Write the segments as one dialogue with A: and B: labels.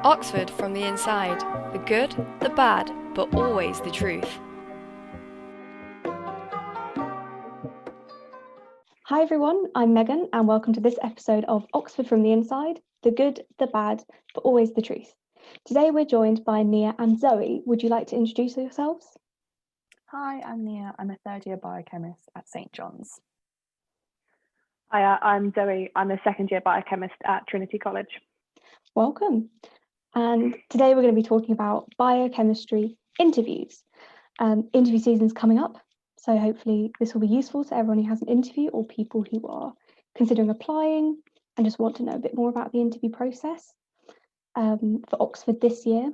A: Oxford from the inside. The good, the bad, but always the truth.
B: Hi everyone, I'm Megan and welcome to this episode of Oxford from the Inside, the good, the bad, but always the truth. Today we're joined by Nia and Zoe. Would you like to introduce yourselves?
C: Hi, I'm Nia. I'm a third year biochemist at St John's.
D: Hi, I'm Zoe. I'm a second year biochemist at Trinity College.
B: Welcome. And today we're going to be talking about biochemistry interviews. Interview season's coming up, so hopefully this will be useful to everyone who has an interview or people who are considering applying and just want to know a bit more about the interview process. For Oxford this year,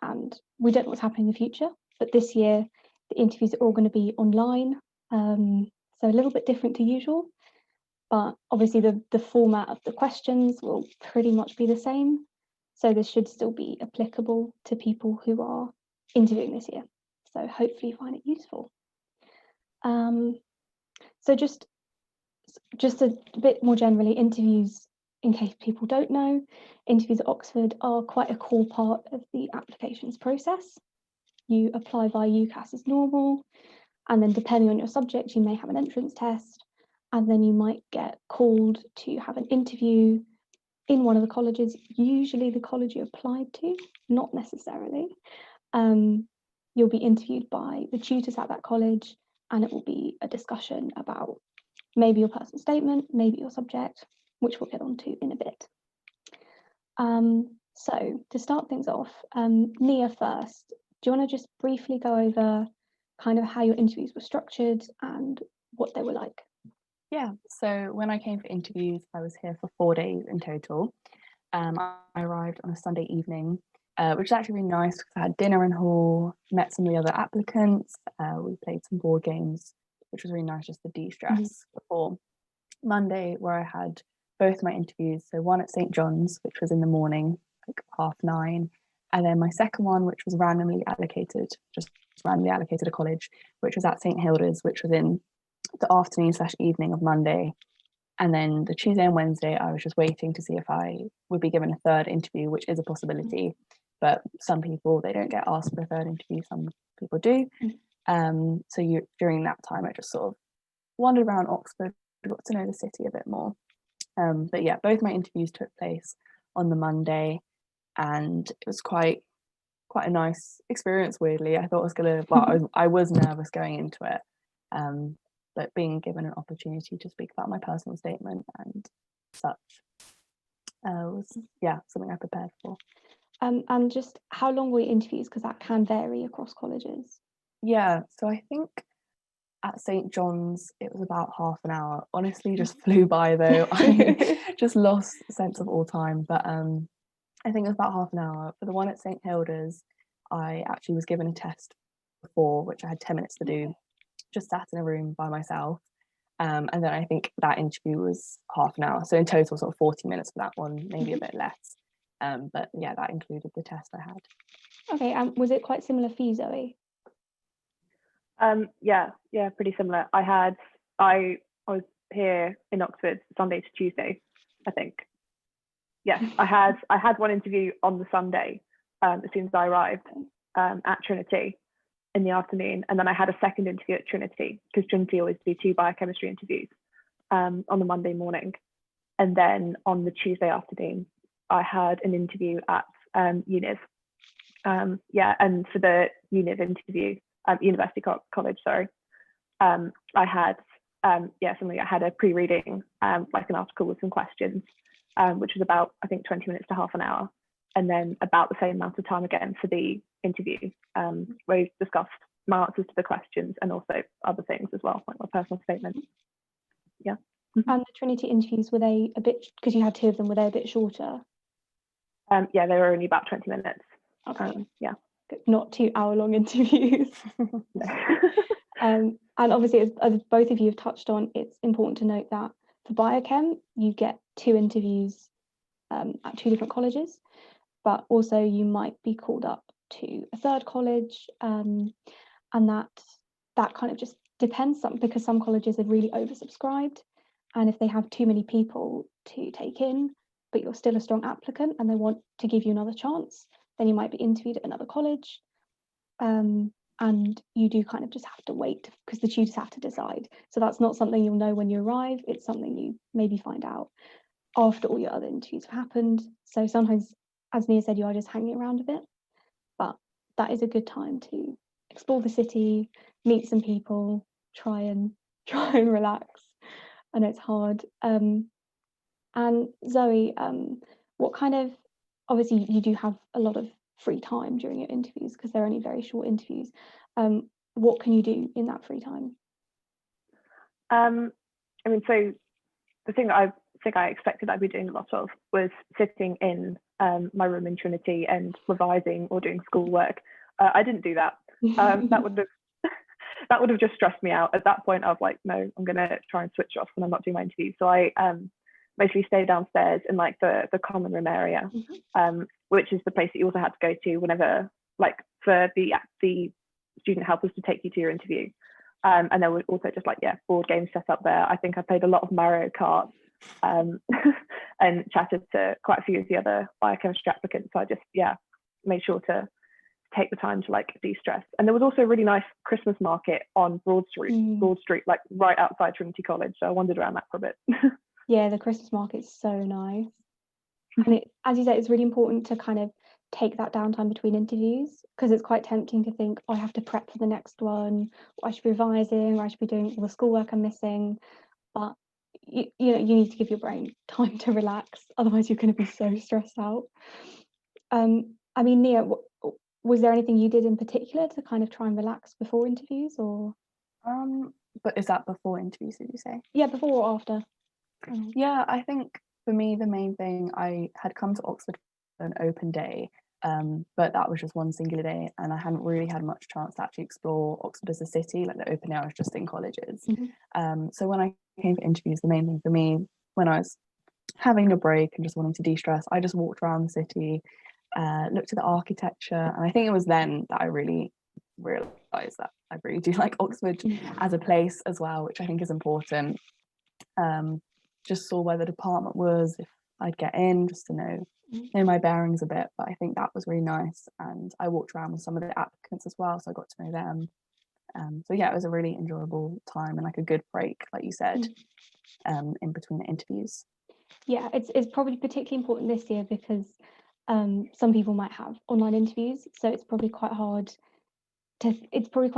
B: and we don't know what's happening in the future, but this year the interviews are all going to be online, so a little bit different to usual, but obviously the format of the questions will pretty much be the same, so this should still be applicable to people who are interviewing this year, so hopefully you find it useful. So just a bit more generally, interviews, in case people don't know, interviews at Oxford are quite a core part of the applications process. You apply via UCAS as normal, and then depending on your subject, you may have an entrance test, and then you might get called to have an interview in one of the colleges, usually the college you applied to, not necessarily. You'll be interviewed by the tutors at that college, and it will be a discussion about maybe your personal statement, maybe your subject, which we'll get onto in a bit. So to start things off, Nia first, do you want to just briefly go over kind of how your interviews were structured and what they were like?
C: Yeah, so when I came for interviews, I was here for 4 days in total. I arrived on a Sunday evening, which was actually really nice because I had dinner in hall, met some of the other applicants, we played some board games, which was really nice just to de-stress before Monday, where I had both my interviews. So one at St John's, which was in the morning, like 9:30, and then my second one, which was randomly allocated a college, which was at St Hilda's, which was in the afternoon/evening of Monday. And then the Tuesday and Wednesday, I was just waiting to see if I would be given a third interview, which is a possibility. But some people, they don't get asked for a third interview, some people do. So during that time, I just sort of wandered around Oxford, got to know the city a bit more. But yeah, both my interviews took place on the Monday, and it was quite a nice experience, weirdly. I thought I was nervous going into it, but being given an opportunity to speak about my personal statement and such was something I prepared for.
B: And just how long were your interviews, because that can vary across colleges?
C: Yeah, so I think at St John's it was about half an hour. Honestly, just flew by though. I just lost sense of all time, but I think it was about half an hour. For the one at St Hilda's, I actually was given a test before, which I had 10 minutes to do, just sat in a room by myself, and then I think that interview was half an hour, so in total sort of 40 minutes for that one, maybe a bit less, but yeah, that included the test I had.
B: Okay, was it quite similar for you, Zoe?
D: Yeah, pretty similar. I was here in Oxford Sunday to Tuesday, I think. Yes, I had one interview on the Sunday as soon as I arrived at Trinity in the afternoon, and then I had a second interview at Trinity, because Trinity always do 2 biochemistry interviews on the Monday morning, and then on the Tuesday afternoon I had an interview at Univ. And for the Univ interview, University College, sorry, I had I had a pre-reading, like an article with some questions, which was about, I think, 20 minutes to half an hour, and then about the same amount of time again for the interview, where we discussed my answers to the questions and also other things as well, like my personal statement. Yeah.
B: And the Trinity interviews, were they a bit, because you had 2 of them, were they a bit shorter?
D: Yeah, they were only about 20 minutes.
B: Okay.
D: Yeah.
B: Not 2-hour-long interviews. And obviously, as both of you have touched on, it's important to note that for biochem, you get 2 interviews at 2 different colleges, but also you might be called up to a third college, and that kind of just depends, because some colleges are really oversubscribed, and if they have too many people to take in, but you're still a strong applicant and they want to give you another chance, then you might be interviewed at another college. And you do kind of just have to wait because the tutors have to decide. So that's not something you'll know when you arrive. It's something you maybe find out after all your other interviews have happened. So sometimes, as Nia said, you are just hanging around a bit, but that is a good time to explore the city, meet some people, try and relax. I know it's hard. And Zoe, what kind of, obviously you do have a lot of free time during your interviews because they're only very short interviews. What can you do in that free time?
D: I mean, so the thing that I think I expected I'd be doing a lot of was sitting in my room in Trinity and revising or doing schoolwork. I didn't do that. That would have just stressed me out. At that point, I was like, no, I'm gonna try and switch off when I'm not doing my interview. So I mostly stay downstairs in like the common room area, which is the place that you also had to go to whenever, like, for the student helpers to take you to your interview. And there were also just like, board games set up there. I think I played a lot of Mario Kart and chatted to quite a few of the other biochemistry applicants. So I just, made sure to take the time to like de-stress. And there was also a really nice Christmas market on Broad Street, like right outside Trinity College. So I wandered around that for a bit.
B: Yeah, the Christmas market's so nice. And as you said, it's really important to kind of take that downtime between interviews because it's quite tempting to think, I have to prep for the next one, or I should be revising, or I should be doing all the schoolwork I'm missing. But you need to give your brain time to relax, otherwise you're going to be so stressed out. I mean, Nia, was there anything you did in particular to kind of try and relax before interviews, or?
C: But is that before interviews, did you say?
B: Yeah, before or after.
C: Yeah, I think for me the main thing, I had come to Oxford for an open day, but that was just one singular day, and I hadn't really had much chance to actually explore Oxford as a city. Like the open day, I was just in colleges. So when I came for interviews, the main thing for me, when I was having a break and just wanting to de-stress, I just walked around the city, looked at the architecture, and I think it was then that I really realised that I really do like Oxford as a place as well, which I think is important. Just saw where the department was, if I'd get in, just to know my bearings a bit. But I think that was really nice, and I walked around with some of the applicants as well, so I got to know them. So yeah, it was a really enjoyable time and like a good break, like you said, in between the interviews.
B: Yeah, it's probably particularly important this year because some people might have online interviews, so it's probably quite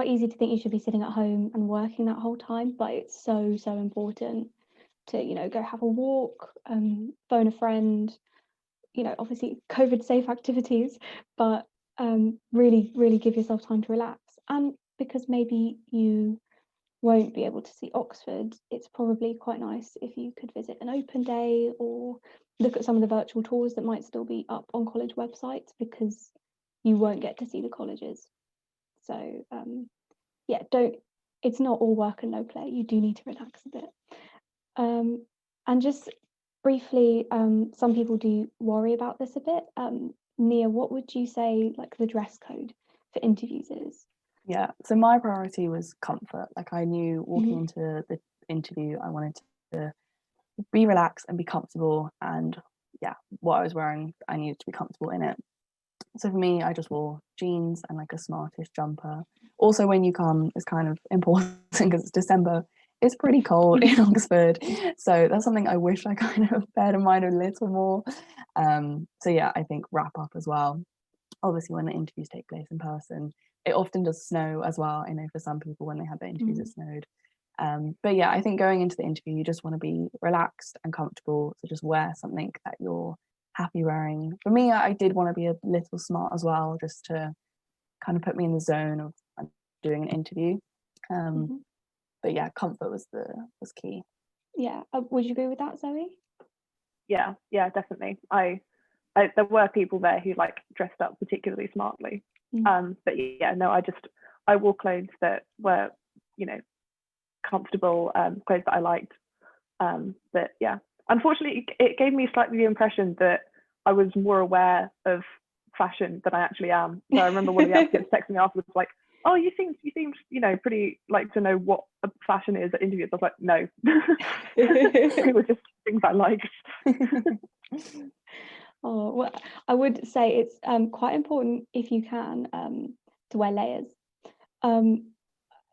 B: easy to think you should be sitting at home and working that whole time, but it's so important to go have a walk, phone a friend, obviously COVID safe activities, but really give yourself time to relax. And because maybe you won't be able to see Oxford, it's probably quite nice if you could visit an open day or look at some of the virtual tours that might still be up on college websites, because you won't get to see the colleges. So it's not all work and no play. You do need to relax a bit. And just briefly, some people do worry about this a bit. Nia, what would you say like the dress code for interviews is?
C: Yeah, so my priority was comfort. Like I knew walking into the interview, I wanted to be relaxed and be comfortable, and what I was wearing, I needed to be comfortable in it. So for me, I just wore jeans and like a smartish jumper. Also, when you come, it's kind of important because it's December. It's pretty cold in Oxford, so that's something I wish I kind of bared in mind a little more. So yeah, I think wrap up as well. Obviously, when the interviews take place in person, it often does snow as well. I know for some people when they had their interviews it snowed. But yeah, I think going into the interview, you just want to be relaxed and comfortable. So just wear something that you're happy wearing. For me, I did want to be a little smart as well, just to kind of put me in the zone of doing an interview. But yeah, comfort was key.
B: Yeah, would you agree with that, Zoe?
D: Yeah, definitely. There were people there who like dressed up particularly smartly. But yeah, no, I wore clothes that were, comfortable, clothes that I liked. But yeah, unfortunately, it gave me slightly the impression that I was more aware of fashion than I actually am. So I remember one of the applicants texting me afterwards like, oh, you seem pretty like to know what a fashion is at interviews. I was like, no. They were just things I liked.
B: Oh, well, I would say it's quite important if you can to wear layers.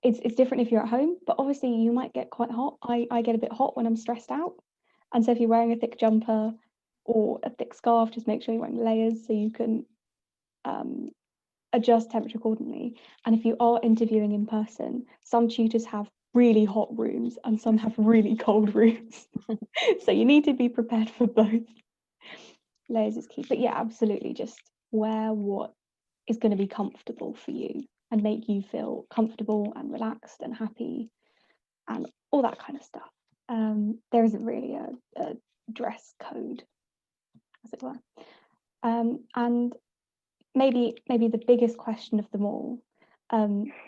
B: It's different if you're at home, but obviously you might get quite hot. I get a bit hot when I'm stressed out, and so if you're wearing a thick jumper or a thick scarf, just make sure you're wearing layers so you can adjust temperature accordingly. And if you are interviewing in person, some tutors have really hot rooms and some have really cold rooms. So you need to be prepared for both. Layers is key. But yeah, absolutely, just wear what is going to be comfortable for you and make you feel comfortable and relaxed and happy and all that kind of stuff. There isn't really a dress code, as it were. And maybe the biggest question of them all,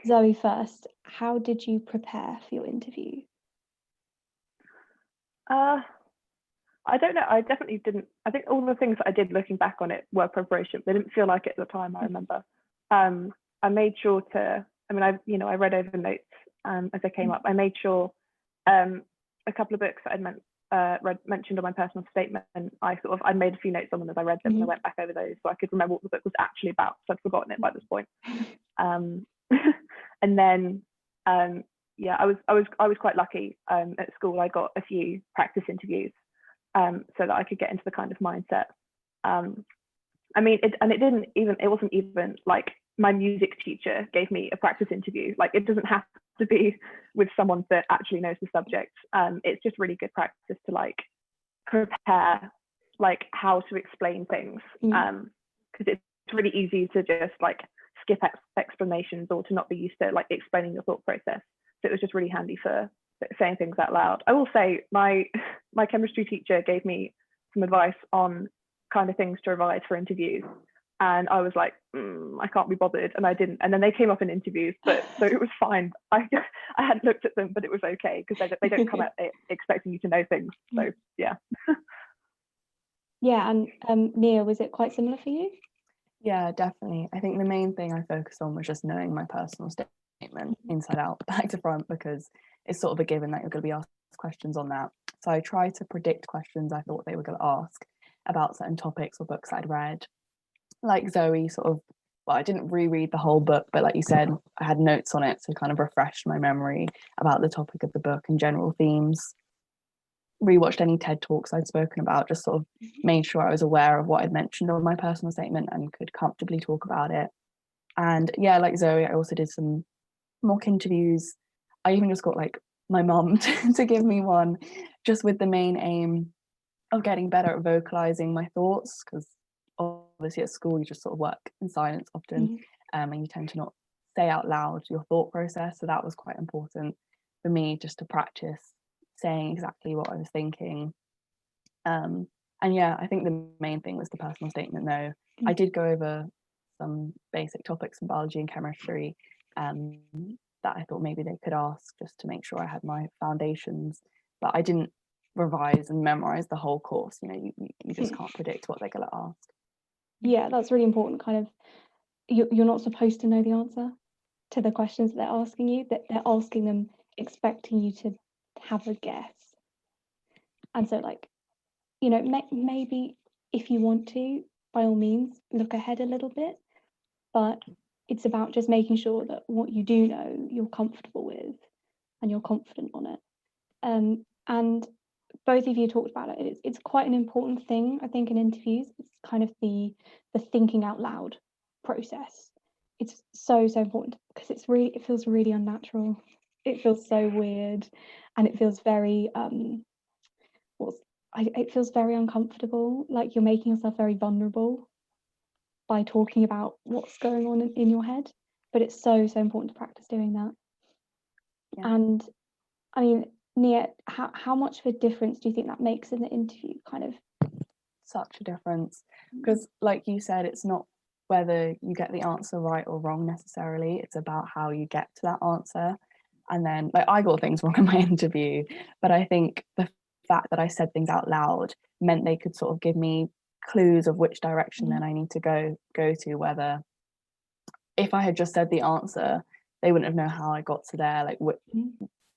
B: Zoe first, how did you prepare for your interview?
D: I don't know. I definitely didn't. I think all the things that I did looking back on it were preparation. They didn't feel like it at the time, I remember. I made sure to, I read over notes as they came up. I made sure a couple of books that I'd mentioned on my personal statement, I made a few notes on them as I read them, and I went back over those so I could remember what the book was actually about, so I'd forgotten it by this point. And then I was quite lucky at school. I got a few practice interviews so that I could get into the kind of mindset. It wasn't even like my music teacher gave me a practice interview. Like, it doesn't have to be with someone that actually knows the subject. It's just really good practice to like prepare like how to explain things, because it's really easy to just like skip explanations or to not be used to like explaining your thought process. So it was just really handy for saying things out loud. I will say my chemistry teacher gave me some advice on kind of things to revise for interviews, and I was like, I can't be bothered, and I didn't. And then they came up in interviews, so it was fine. I hadn't looked at them, but it was okay because they don't come at it expecting you to know things. So yeah.
B: Yeah, and Nia, was it quite similar for you?
C: Yeah, definitely. I think the main thing I focused on was just knowing my personal statement inside out, back to front, because it's sort of a given that you're going to be asked questions on that. So I tried to predict questions I thought they were going to ask about certain topics or books I'd read. Like Zoe, I didn't reread the whole book, but like you said, I had notes on it to kind of refresh my memory about the topic of the book and general themes. Rewatched any TED Talks I'd spoken about, just sort of made sure I was aware of what I'd mentioned on my personal statement and could comfortably talk about it. And yeah, like Zoe, I also did some mock interviews. I even just got like my mum to give me one, just with the main aim of getting better at vocalizing my thoughts, because obviously at school you just sort of work in silence often, and you tend to not say out loud your thought process. So that was quite important for me, just to practice saying exactly what I was thinking. And yeah, I think the main thing was the personal statement though. I did go over some basic topics in biology and chemistry that I thought maybe they could ask, just to make sure I had my foundations, but I didn't revise and memorize the whole course. You just can't predict what they're going to ask.
B: Yeah, that's really important. Kind of, you're not supposed to know the answer to the questions that they're asking you, that they're asking them expecting you to have a guess. And so like, maybe if you want to, by all means, look ahead a little bit, but it's about just making sure that what you do know, you're comfortable with and you're confident on it. And both of you talked about it. It's quite an important thing, I think, in interviews. It's kind of the thinking out loud process. It's so important because it feels really unnatural. It feels so weird, and it feels very it feels very uncomfortable. Like you're making yourself very vulnerable by talking about what's going on in your head. But it's so important to practice doing that. Yeah. And I mean, Nia, how much of a difference do you think that makes in the interview? Kind of
C: such a difference, because like you said, it's not whether you get the answer right or wrong necessarily, it's about how you get to that answer. And then like I got things wrong in my interview, but I think the fact that I said things out loud meant they could sort of give me clues of which direction then I need to go to, whether if I had just said the answer they wouldn't have known how I got to there, like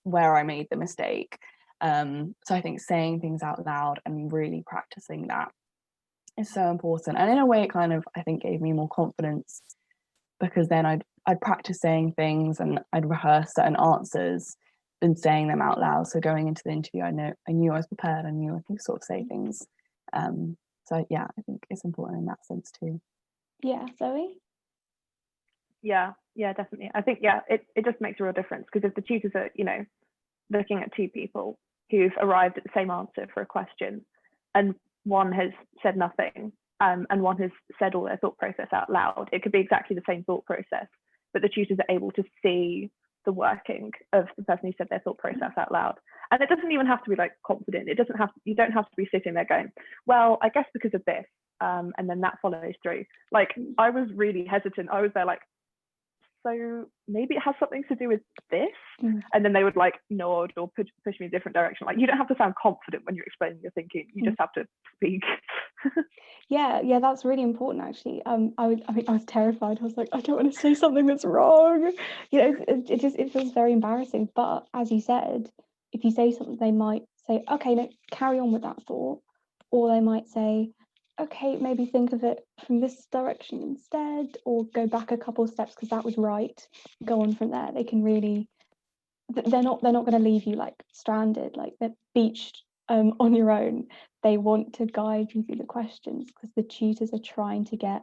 C: where I made the mistake. So I think saying things out loud and really practicing that is so important. And in a way, it kind of, I think, gave me more confidence, because then I'd practice saying things and I'd rehearse certain answers and saying them out loud. So going into the interview, I knew I was prepared. I knew I could sort of say things. So yeah, I think it's important in that sense too.
B: Yeah, Zoe?
D: Yeah, definitely. I think, it just makes a real difference, because if the tutors are, looking at two people who've arrived at the same answer for a question, and one has said nothing, and one has said all their thought process out loud, it could be exactly the same thought process, but the tutors are able to see the working of the person who said their thought process out loud. And it doesn't even have to be like confident. You don't have to be sitting there going, well, I guess because of this, and then that follows through. Like, I was really hesitant. I was there like, so maybe it has something to do with this. And then they would like nod or push me in a different direction. Like, you don't have to sound confident when you're explaining your thinking. You just have to speak.
B: Yeah, that's really important actually. I was terrified. I was like, I don't want to say something that's wrong. It feels very embarrassing. But as you said, if you say something, they might say, okay, no, carry on with that thought. Or they might say, okay, maybe think of it from this direction instead, or go back a couple of steps because that was right. Go on from there. They can really, they're not going to leave you like stranded, like they're beached on your own. They want to guide you through the questions, because the tutors are trying to get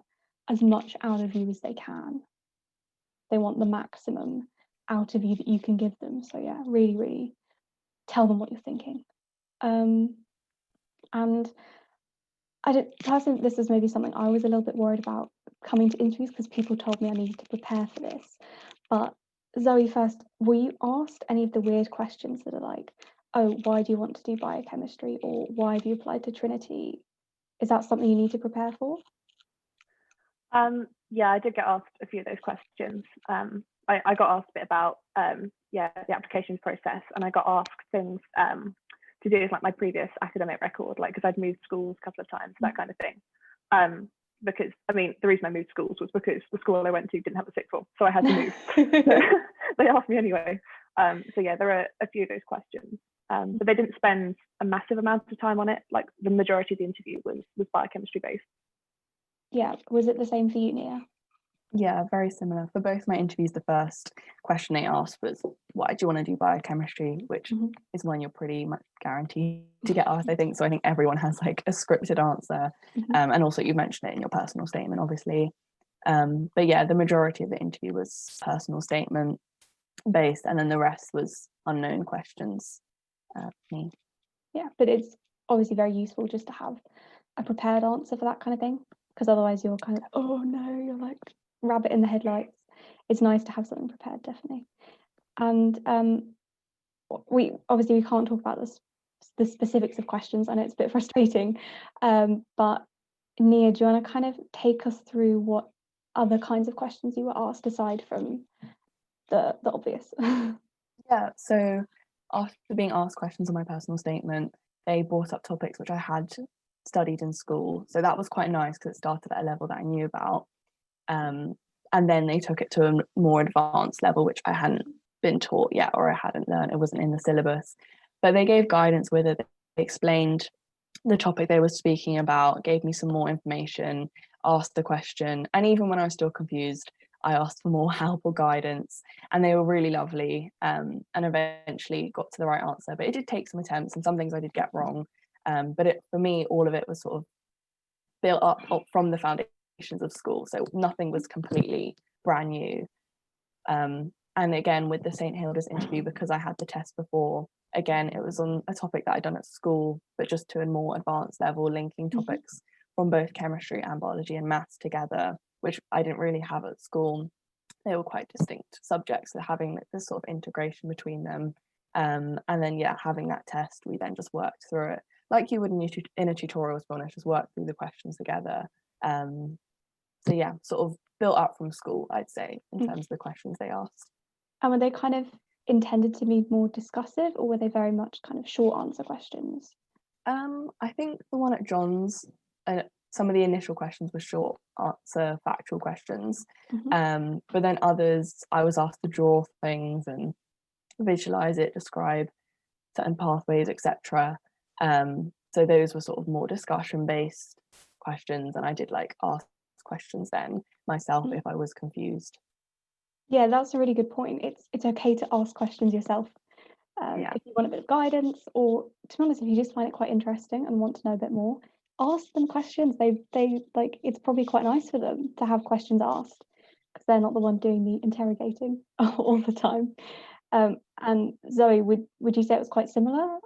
B: as much out of you as they can. They want the maximum out of you that you can give them. So yeah, really, really tell them what you're thinking. And personally, this is maybe something I was a little bit worried about coming to interviews, because people told me I needed to prepare for this. But Zoe, first, were you asked any of the weird questions that are like, oh, why do you want to do biochemistry, or why have you applied to Trinity? Is that something you need to prepare for?
D: I did get asked a few of those questions. I got asked a bit about the applications process, and I got asked things to do with like my previous academic record, like because I'd moved schools a couple of times, that kind of thing. Because I mean, the reason I moved schools was because the school I went to didn't have a sixth form, so I had to move. So they asked me anyway. So yeah, there are a few of those questions, but they didn't spend a massive amount of time on it. Like, the majority of the interview was biochemistry based.
B: Yeah, was it the same for you, Nia?
C: Yeah, very similar. For both my interviews, the first question they asked was, why do you want to do biochemistry? Which is one you're pretty much guaranteed to get asked, I think. So I think everyone has like a scripted answer. And also you mentioned it in your personal statement, obviously. But yeah, the majority of the interview was personal statement based, and then the rest was unknown questions. Me.
B: Yeah, but it's obviously very useful just to have a prepared answer for that kind of thing, because otherwise you're kind of, oh no, you're like rabbit in the headlights. It's nice to have something prepared, definitely. And we can't talk about the specifics of questions. I know it's a bit frustrating, but Nia, do you want to kind of take us through what other kinds of questions you were asked aside from the obvious?
C: Yeah, so after being asked questions on my personal statement, they brought up topics which I had studied in school. So that was quite nice, because it started at a level that I knew about. And then they took it to a more advanced level, which I hadn't been taught yet, or I hadn't learned. It wasn't in the syllabus. But they gave guidance with it. They explained the topic they were speaking about, gave me some more information, asked the question. And even when I was still confused, I asked for more help or guidance, and they were really lovely, and eventually got to the right answer. But it did take some attempts, and some things I did get wrong. But for me, all of it was sort of built up from the foundations of school. So nothing was completely brand new. And again, with the St. Hilda's interview, because I had the test before, again, it was on a topic that I'd done at school, but just to a more advanced level, linking topics from both chemistry and biology and maths together, which I didn't really have at school. They were quite distinct subjects, so having this sort of integration between them. And then, yeah, having that test, we then just worked through it like you would in a tutorial, to be honest, just work through the questions together. So yeah, sort of built up from school, I'd say, in terms of the questions they asked.
B: And were they kind of intended to be more discussive, or were they very much kind of short answer questions?
C: I think the one at John's, some of the initial questions were short answer factual questions,
B: Mhm.
C: but then others I was asked to draw things and visualize it, describe certain pathways, etc. So those were sort of more discussion based questions, and I did like ask questions then myself
B: Mhm.
C: if I was confused.
B: Yeah, that's a really good point. It's okay to ask questions yourself.
C: Yeah.
B: If you want a bit of guidance, or to be honest, if you just find it quite interesting and want to know a bit more, ask them questions. They like, it's probably quite nice for them to have questions asked because they're not the one doing the interrogating all the time. And Zoe, would you say it was quite similar?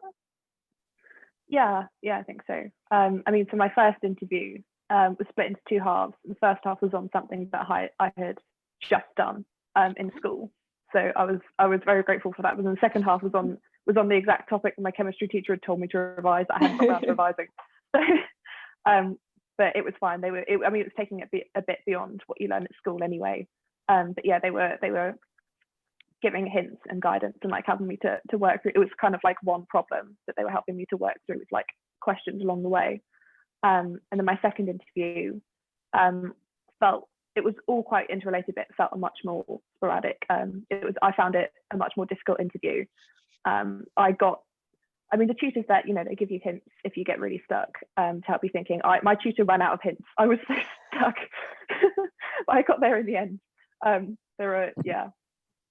D: Yeah, I think so. I mean, so my first interview was split into two halves. The first half was on something that I had just done in school, so I was very grateful for that. But then the second half was on the exact topic that my chemistry teacher had told me to revise. I hadn't got around to revising, so but it was fine. I mean, it was taking it a bit beyond what you learn at school anyway. But yeah, they were giving hints and guidance and like helping me to work through. It was kind of like one problem that they were helping me to work through with like questions along the way. And then my second interview felt, it was all quite interrelated, but it felt much more sporadic. I found it a much more difficult interview. I mean, the tutors that, they give you hints if you get really stuck, to help you thinking. My tutor ran out of hints. I was so stuck, but I got there in the end.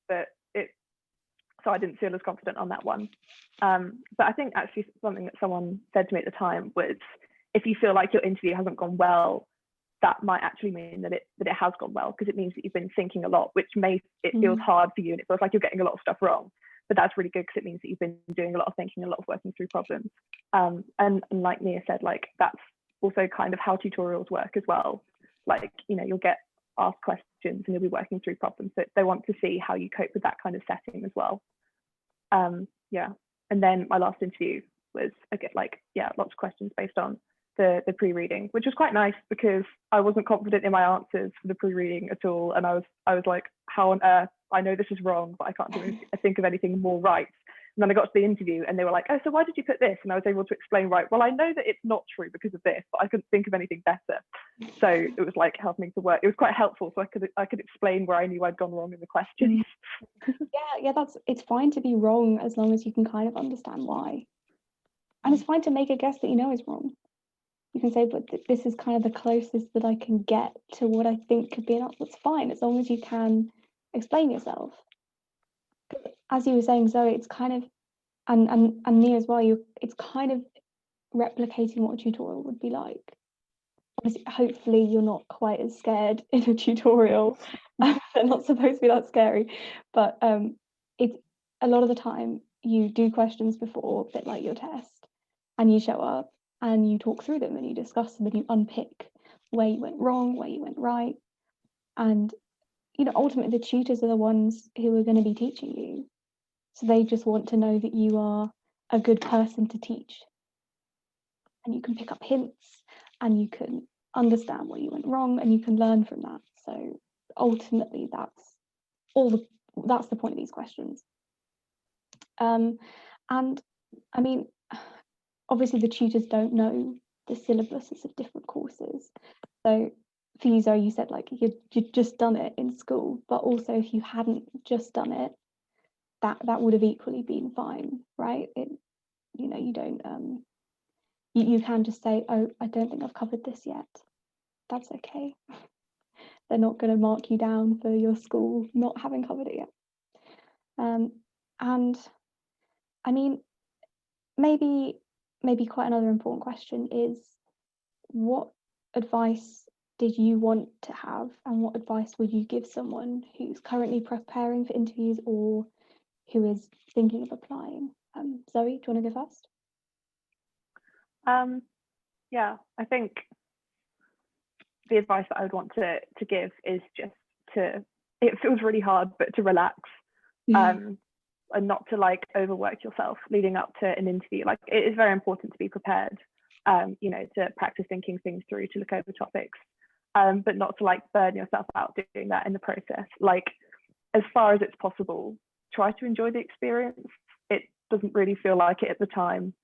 D: But so I didn't feel as confident on that one. But I think actually something that someone said to me at the time was, if you feel like your interview hasn't gone well, that might actually mean that it has gone well, because it means that you've been thinking a lot, which feels hard for you and it feels like you're getting a lot of stuff wrong. But that's really good because it means that you've been doing a lot of thinking, a lot of working through problems. And like Nia said, like that's also kind of how tutorials work as well. Like, you'll get asked questions and you'll be working through problems. So they want to see how you cope with that kind of setting as well. And then my last interview was lots of questions based on the pre-reading, which was quite nice because I wasn't confident in my answers for the pre-reading at all, and I was like, how on earth, I know this is wrong, but I can't think of anything more right. And then I got to the interview and they were like, oh, so why did you put this? And I was able to explain, right, well, I know that it's not true because of this, but I couldn't think of anything better. So it was like helping to work. It was quite helpful, so I could explain where I knew I'd gone wrong in the questions.
B: Yeah, it's fine to be wrong as long as you can kind of understand why. And it's fine to make a guess that is wrong. You can say, but this is kind of the closest that I can get to what I think could be an answer. That's fine, as long as you can explain yourself. As you were saying, Zoe, it's kind of, and Nia as well, it's kind of replicating what a tutorial would be like. Obviously, hopefully you're not quite as scared in a tutorial. They're not supposed to be that scary, but it's a lot of the time you do questions before, a bit like your test, and you show up and you talk through them and you discuss them and you unpick where you went wrong, where you went right. And ultimately the tutors are the ones who are going to be teaching you, so they just want to know that you are a good person to teach, and you can pick up hints and you can understand where you went wrong and you can learn from that. So ultimately that's the point of these questions. And I mean, obviously the tutors don't know the syllabuses of different courses. So for you, Zoe, you said like you'd just done it in school, but also if you hadn't just done it, that would have equally been fine, right? You don't you can just say, oh, I don't think I've covered this yet. That's okay. They're not going to mark you down for your school not having covered it yet. And I mean, maybe quite another important question is, what advice did you want to have, and what advice would you give someone who's currently preparing for interviews or who is thinking of applying? Zoe, do you want to go first?
D: Yeah, I think the advice that I would want to give is just it feels really hard, but to relax, and not to like overwork yourself leading up to an interview. Like, it is very important to be prepared, to practice thinking things through, to look over topics, but not to like burn yourself out doing that in the process. Like, as far as it's possible, try to enjoy the experience. It doesn't really feel like it at the time,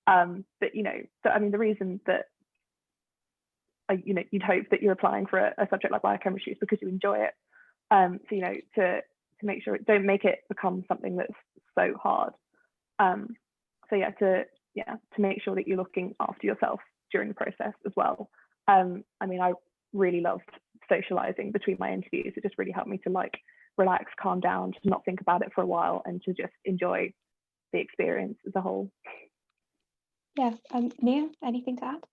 D: but so I mean, the reason that you'd hope that you're applying for a subject like biochemistry because you enjoy it. So to make sure, don't make it become something that's so hard. To make sure that you're looking after yourself during the process as well. I really loved socializing between my interviews. It just really helped me to like relax, calm down, to not think about it for a while, and to just enjoy the experience as a whole.
B: Yeah. Nia, anything to add?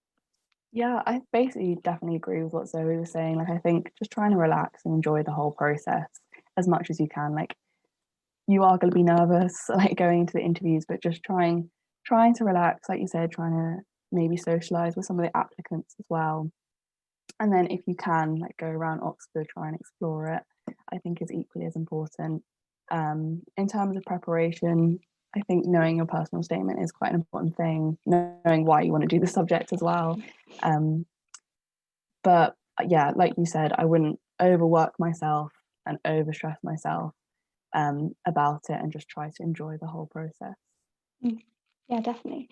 C: Yeah, I basically definitely agree with what Zoe was saying. Like, I think just trying to relax and enjoy the whole process as much as you can. Like, you are going to be nervous, like going into the interviews, but just trying to relax, like you said, trying to maybe socialize with some of the applicants as well. And then if you can, like, go around Oxford, try and explore it, I think is equally as important. In terms of preparation, I think knowing your personal statement is quite an important thing, knowing why you want to do the subject as well. But yeah, like you said, I wouldn't overwork myself and overstress myself about it, and just try to enjoy the whole process.
B: Yeah, definitely.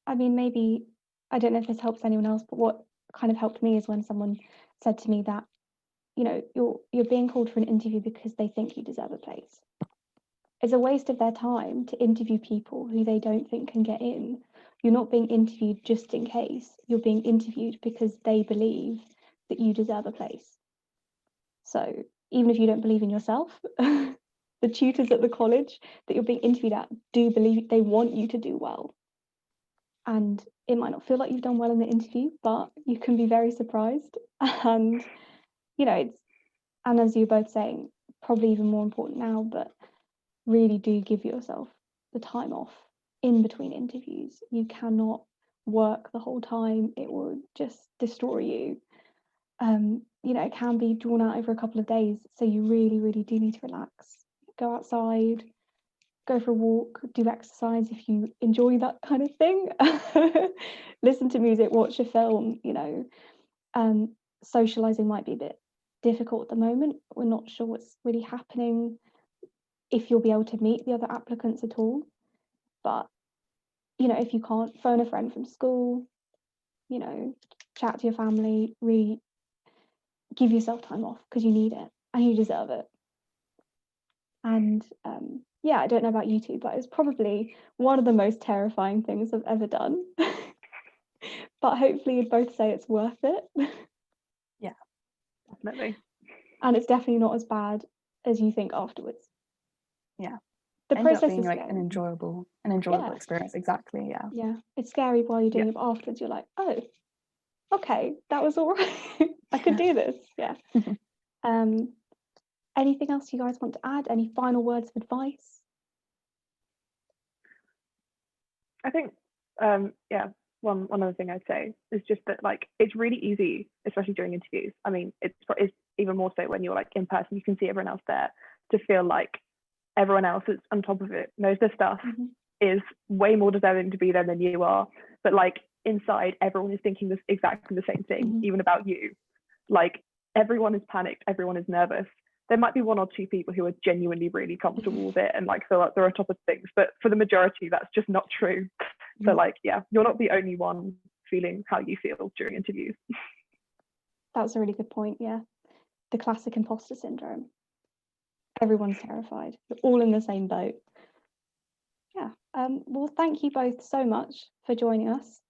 B: Maybe, I don't know if this helps anyone else, but what kind of helped me is when someone said to me that, you're being called for an interview because they think you deserve a place. It's a waste of their time to interview people who they don't think can get in. You're not being interviewed just in case. You're being interviewed because they believe that you deserve a place. So even if you don't believe in yourself, the tutors at the college that you're being interviewed at do believe, they want you to do well. And it might not feel like you've done well in the interview, but you can be very surprised. And, and as you're both saying, probably even more important now, but really do give yourself the time off in between interviews. You cannot work the whole time. It will just destroy you. It can be drawn out over a couple of days. So you really, really do need to relax. Go outside, go for a walk, do exercise if you enjoy that kind of thing. Listen to music, watch a film, socializing might be a bit difficult at the moment. We're not sure what's really happening, if you'll be able to meet the other applicants at all. But, if you can't, phone a friend from school, chat to your family, really give yourself time off because you need it and you deserve it. And I don't know about you two, but it was probably one of the most terrifying things I've ever done. But hopefully you'd both say it's worth it.
C: Yeah,
D: definitely.
B: And it's definitely not as bad as you think afterwards.
C: Yeah.
B: The process
C: being
B: is
C: like
B: scary.
C: an enjoyable experience. Exactly. Yeah.
B: Yeah. It's scary while you're doing it, but afterwards you're like, oh, okay, that was all right. I could do this. Yeah. Anything else you guys want to add? Any final words of advice?
D: I think one other thing I'd say is just that, like, it's really easy, especially during interviews. I mean, it's even more so when you're like in person, you can see everyone else there, to feel like everyone else is on top of it, knows their stuff, is way more deserving to be there than you are. But like inside, everyone is thinking exactly the same thing, even about you. Like, everyone is panicked, everyone is nervous. There might be one or two people who are genuinely really comfortable with it and like feel like they're on top of things, but for the majority, that's just not true. So like, you're not the only one feeling how you feel during interviews.
B: That's a really good point. Yeah, the classic imposter syndrome. Everyone's terrified. We're all in the same boat. Yeah. Well, thank you both so much for joining us.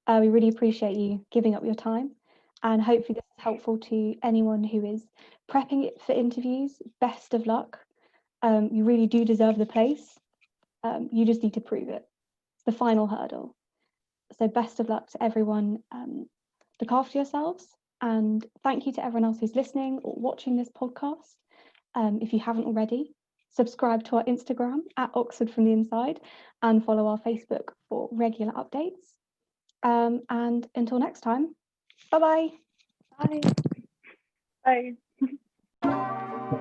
B: We really appreciate you giving up your time, and hopefully this is helpful to anyone who is prepping it for interviews. Best of luck. You really do deserve the place. You just need to prove it. It's the final hurdle. So best of luck to everyone. Look after yourselves, and thank you to everyone else who's listening or watching this podcast. If you haven't already, subscribe to our Instagram at Oxford from the Inside, and follow our Facebook for regular updates. And until next time, bye-bye.
C: Bye.
D: Bye.